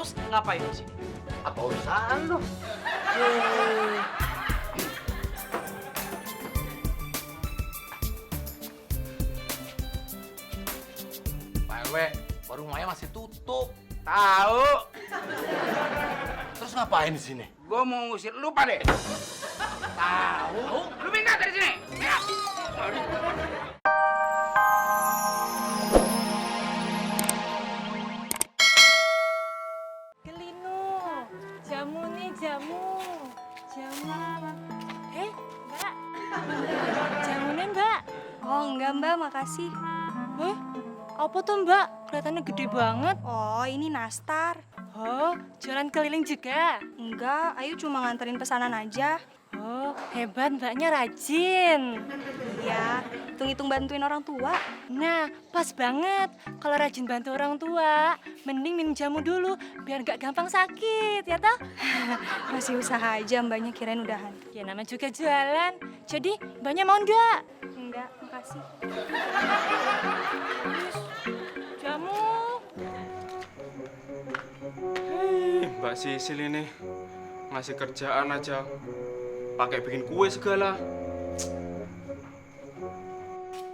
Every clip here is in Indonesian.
Terus ngapain di sini? Apa urusan lu? Pak RW, warung Maya masih tutup. Tahu. Terus ngapain di sini? Gua mau ngusir lu, Pak deh. Tahu. Lu minta dari sini. Ya. Gelino, jamu nih jamu. Mbak. Jamunya Mbak. Oh enggak mbak, makasih. Apa tuh Mbak? Kelihatannya gede banget. Oh ini nastar. Oh, jualan keliling juga. Enggak, Ayu cuma nganterin pesanan aja. Oh, hebat Mbaknya rajin. Iya, hitung-hitung bantuin orang tua. Nah, pas banget. Kalau rajin bantu orang tua, mending minum jamu dulu biar nggak gampang sakit, ya toh? Masih usaha aja, mbaknya kirain udahan. Ya namanya juga jualan. Jadi, Mbaknya mau ndak? Enggak, makasih. Jamu. Mbak Sisil ini ngasih kerjaan aja, pakai bikin kue segala.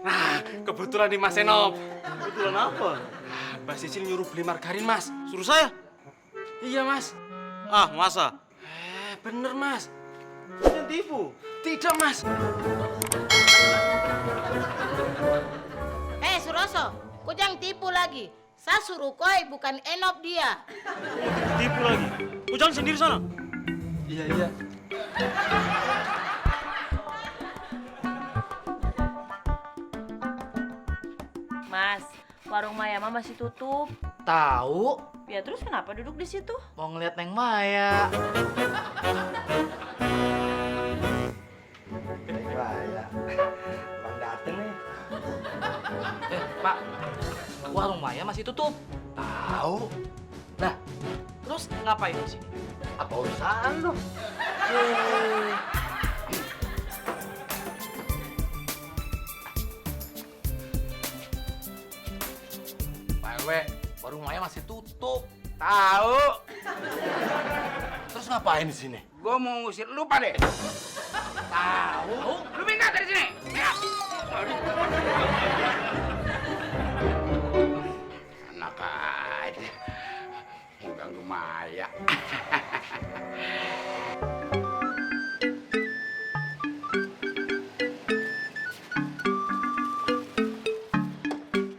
Nah, kebetulan nih Mas Enop. Kebetulan apa? Mbak Sisil nyuruh beli margarin, Mas. Suruh saya? Iya, Mas. Ah, masa? Bener, Mas. Yang tipu. Tidak, Mas. Suroso, kau jangan tipu lagi. Saya suruh koi, bukan Enop dia. Tipu lagi. Kau jalan sendiri sana. Iya, iya. Mas, warung Maya mah masih tutup. Tahu, Ya terus kenapa duduk di situ? mau ngeliat Neng Maya. Maya. Bang dateng nih. Pak, warung Maya masih tutup. Tahu. Nah, terus ngapain di sini? Apa urusan lu? Pak RW, warung Maya masih tutup. Tahu. Terus ngapain di sini? Gua mau ngusir lu, Pak deh. Tahu. Lu minta dari sini. Ya. Enak aja. Mengganggu Maya.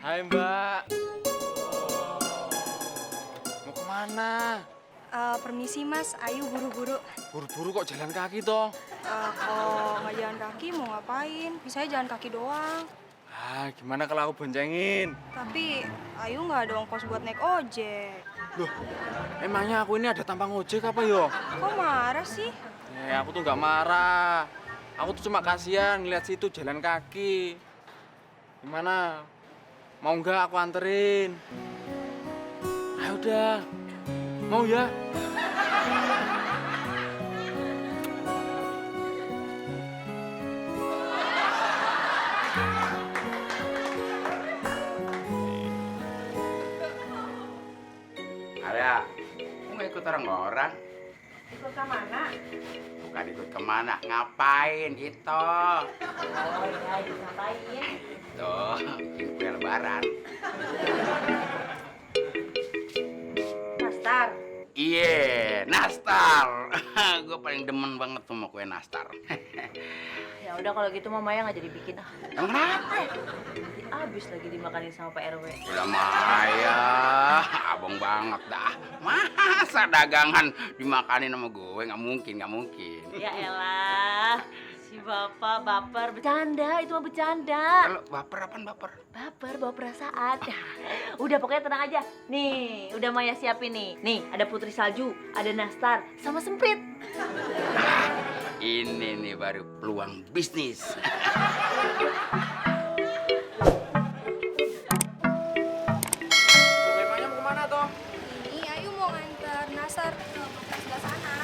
Hai, Mbak. Mau kemana? Permisi mas, Ayu buru-buru. Buru-buru kok jalan kaki toh? Kalau nggak jalan kaki mau ngapain? Bisa jalan kaki doang. Ah, gimana kalau aku boncengin? Tapi Ayu nggak ada ongkos buat naik ojek. Loh, emangnya aku ini ada tampang ojek apa yo? Kok marah sih? Aku tuh nggak marah. Aku tuh cuma kasihan ngeliat situ jalan kaki. Gimana? Mau nggak aku anterin? Ayo udah. Mau ya? Arya, mau ikut orang-orang? Ikut ke mana? Bukan ikut kemana, ngapain itu? Oh iya, ngapain? Tuh, kue lebaran. Nastar. Iya, nastar. Gue paling demen banget sama kue nastar. Ya udah kalau gitu Mama Maya nggak jadi bikin ah. Emang kenapa? Nanti abis lagi dimakanin sama Pak RW. Udah Maya, abang banget dah. Masa dagangan dimakanin sama gue? Nggak mungkin, nggak mungkin. Ya elah, si bapak baper bercanda, itu mah bercanda. Kalau baper apaan baper? Baper bawa perasaan. Udah pokoknya tenang aja. Nih, udah Maya siapin nih. Nih, ada putri salju, ada nastar, sama sempit. Ini nih baru peluang bisnis. Memangnya mau kemana toh? Ini Ayu mau nganter Nasar ke markas sebelah sana.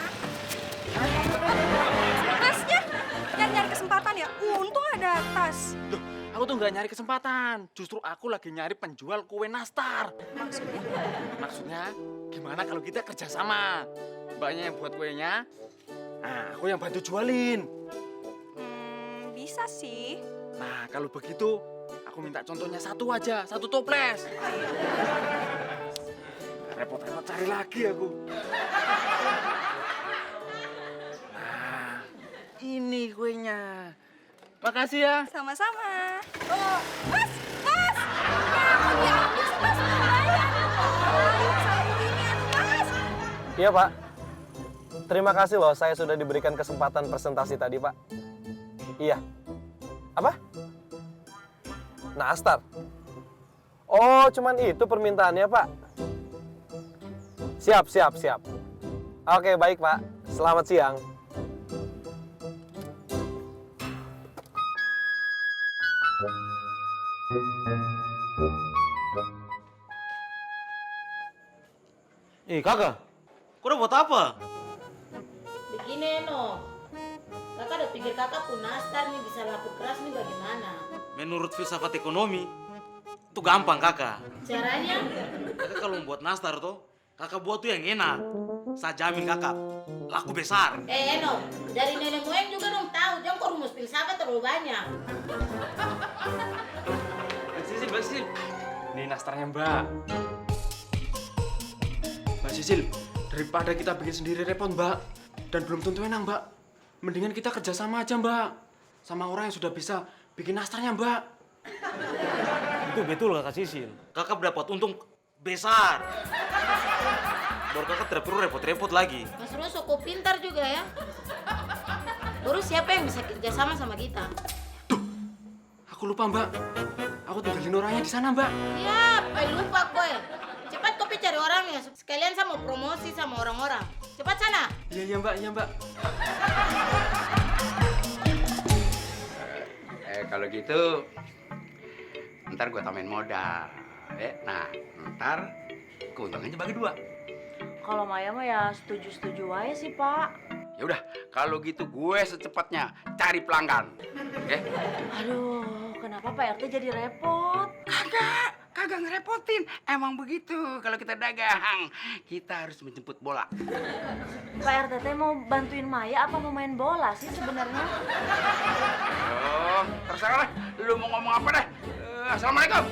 Masnya nyari kesempatan ya? Untung ada tas. Loh, aku tuh nggak nyari kesempatan. Justru aku lagi nyari penjual kue nastar. Maksudnya? Maksudnya Gimana kalau kita kerjasama? Mbaknya yang buat kuenya, nah aku yang bantu jualin. Bisa sih. Nah kalau begitu, aku minta contohnya satu aja, satu toples. Repot-repot cari lagi aku. Nah, ini kuenya. Makasih ya. Sama-sama. Oh, Mas! Mas! Ya, mau diambil sih, Mas. Bayar. Ayo, satu ini, aduh, Mas. Iya Pak. Terima kasih loh saya sudah diberikan kesempatan presentasi tadi Pak. Iya. Apa? Nastar. Oh cuman itu permintaannya Pak. Siap. Oke baik Pak. Selamat siang. Kakak, kau udah buat apa? Begini no, kakak udah pikir kakak pun nastar nih bisa laku keras nih bagaimana? Menurut filsafat ekonomi, itu gampang kakak. Caranya? Kakak kalau membuat nastar tuh, kakak buat tuh yang enak. Saya jamin kakak, laku besar. Eno, dari nenek moyang juga dong tahu, jangan kau rumus filsafat terlalu banyak. Mbak Sisil. Ini nastarnya Mbak. Mbak Sisil, daripada kita bikin sendiri repot Mbak. Dan belum tentu enak Mbak. Mendingan kita kerjasama aja Mbak. Sama orang yang sudah bisa bikin nastarnya Mbak. Itu betul kakak Sisil. Kakak dapat untung besar. Baru kakak tidak perlu repot-repot lagi. Mas Ruso kok pintar juga ya. Terus siapa yang bisa kerjasama sama kita? Aku lupa Mbak. Aku tinggalin orangnya di sana Mbak. Ya, lupa gue. Cepat kopi cari orangnya. Sekalian saya mau promosi sama orang-orang. Cepat sana. Iya Mbak, iya Mbak. Kalau gitu, ntar gue tambahin modal. Nah, ntar keuntungannya bagi 2. Kalau Maya mah ya setuju-setuju aja sih, Pak. Ya udah, kalau gitu gue secepatnya cari pelanggan. Oke? Aduh, kenapa Pak RT jadi repot? Kagak ngerepotin. Emang begitu kalau kita dagang. Kita harus menjemput bola. Pak RT teh mau bantuin Maya apa mau main bola sih sebenarnya? Oh, terserah lah. Lu mau ngomong apa deh? Assalamualaikum.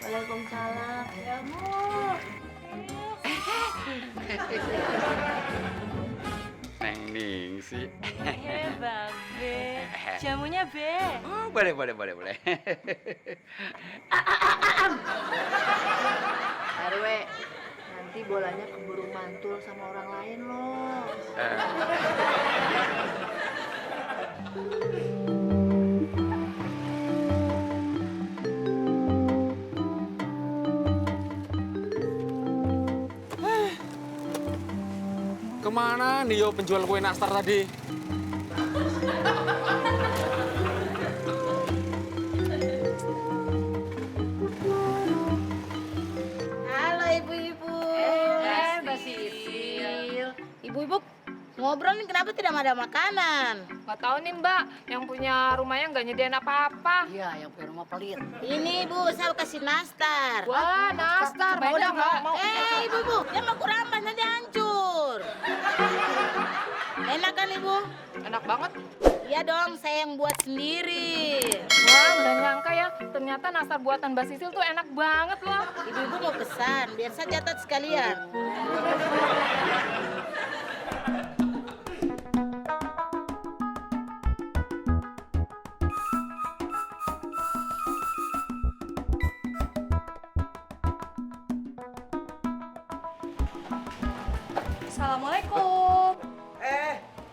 Waalaikumsalam. Ya, Bu. Neng Ningsi. Babe. Jamunya Be. Oh, boleh. RW, nanti bolanya keburu mantul sama orang lain loh. Kemana nih yo penjual kue nastar tadi? Halo ibu-ibu. Mbak Sisil. Ibu-ibu ngobrol nih kenapa tidak ada makanan? Nggak tahu nih Mbak, yang punya rumahnya nggak nyediain apa-apa. Iya, yang punya rumah pelit. Ini Bu, saya kasih nastar. Wah, nastar. Udah mau. Ibu-ibu, jangan mau kurampas nanti hancur. Enak kan Ibu? Enak banget. Iya dong, saya yang buat sendiri. Wah, nggak nyangka ya. Ternyata nastar buatan Mbak Sisil tuh enak banget loh. Ibu-ibu mau pesan, biar saya catat sekalian. Assalamualaikum.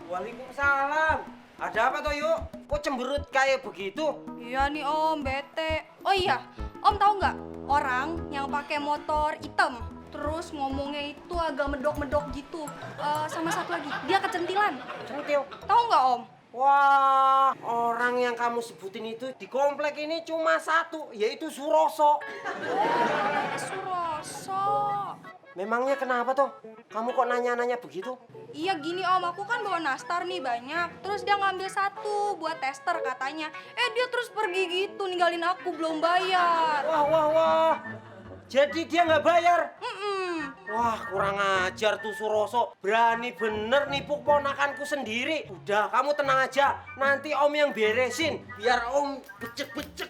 Waalaikumsalam. Ada apa toh yuk? Kok cemberut kayak begitu? Iya nih Om, bete. Oh iya, Om tahu nggak orang yang pakai motor hitam terus ngomongnya itu agak medok-medok gitu. Sama satu lagi, dia kecentilan. Centil. Tahu nggak Om? Wah, orang yang kamu sebutin itu di komplek ini cuma satu, yaitu Suroso. Suroso. Memangnya kenapa toh? Kamu kok nanya-nanya begitu? Iya gini Om, aku kan bawa nastar nih banyak. Terus dia ngambil satu buat tester katanya. Dia terus pergi gitu ninggalin aku belum bayar. Wah. Jadi dia nggak bayar? Wah, kurang ajar tuh Suroso. Berani bener nipu ponakanku sendiri. Udah, kamu tenang aja. Nanti Om yang beresin. Biar Om becek-becek